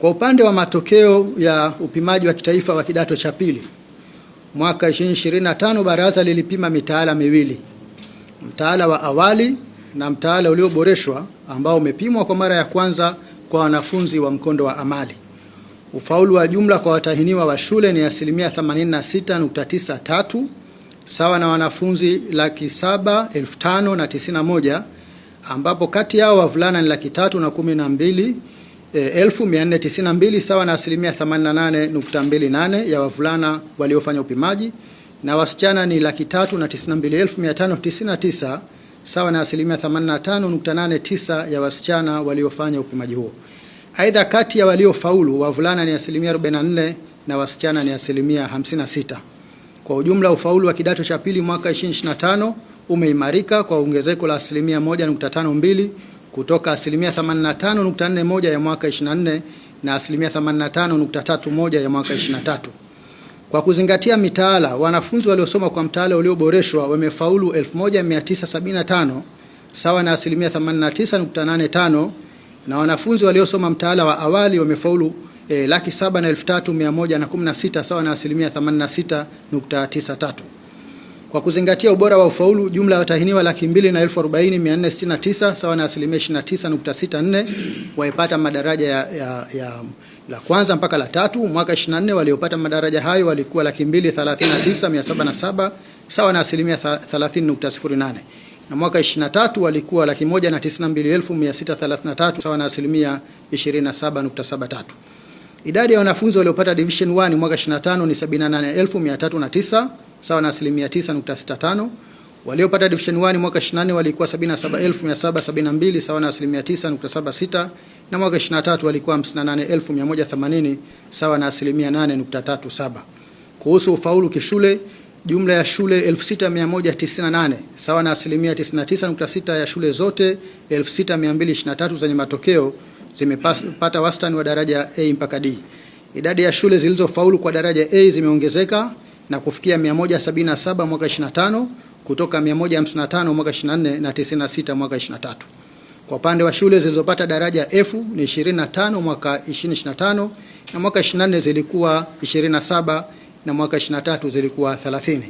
Kwa upande wa matokeo ya upimaji wa kitaifa wa kidato cha pili, mwaka 2025 baraza lilipima mitaala miwili, mtaala wa awali na mtaala ulioboreshwa ambao umepimwa kwa mara ya kwanza kwa wanafunzi wa mkondo wa amali. Ufaulu wa jumla kwa watahiniwa wa shule ni 86.93 sawa na wanafunzi 705,091, ambapo kati yao wavulana ni 312,492 sawa na 88.28 ya wavulana waliofanya upimaji, na wasichana ni 392,599 sawa na 85.89 ya wasichana waliofanya upimaji huo. Aidha, kati ya waliofaulu wavulana ni 44% na wasichana ni 56%. Kwa ujumla, ufaulu wa kidato cha pili mwaka 2025 umeimarika kwa ongezeko la 1.52 kutoka 85.41 ya mwaka 24 na 85.31 ya mwaka 23. Kwa kuzingatia mitaala, wanafunzi waliosoma kwa mtaala ulioboreshwa wamefaulu 1975 sawa na 89.85, na wanafunzi waliosoma mtaala wa awali wamefaulu 703,116 sawa na 86.93. Kwa kuzingatia ubora wa ufaulu, jumla ya watahiniwa 240,469 sawa na 29.64 waipata madaraja ya la kwanza mpaka la tatu. Mwaka 24 waliopata madaraja hayo walikuwa 239,707 sawa na 30.08, na mwaka 23 walikuwa 192,633 sawa na 27.73. Idadi ya wanafunzi waliopata division 1 mwaka 25 ni 78,309 sawa na 9.65. Waliopata division 1 mwaka 24 walikuwa 77,772 sawa na 9.76, na mwaka 23 walikuwa 58,180 sawa na 8.37. Kuhusu ufaulu kishule, jumla ya shule 6,198 sawa na 99.6 ya shule zote 6,223 zenye matokeo zimepata wastani wa daraja A mpaka D. Idadi ya shule zilizofaulu kwa daraja A zimeongezeka na kufikia 177 mwaka 25 kutoka 155 mwaka 24 na 96 mwaka 23. Kwa upande wa shule zilizopata daraja F ni 25 mwaka 2025, na mwaka 24 zilikuwa 27 na mwaka 23 zilikuwa 30.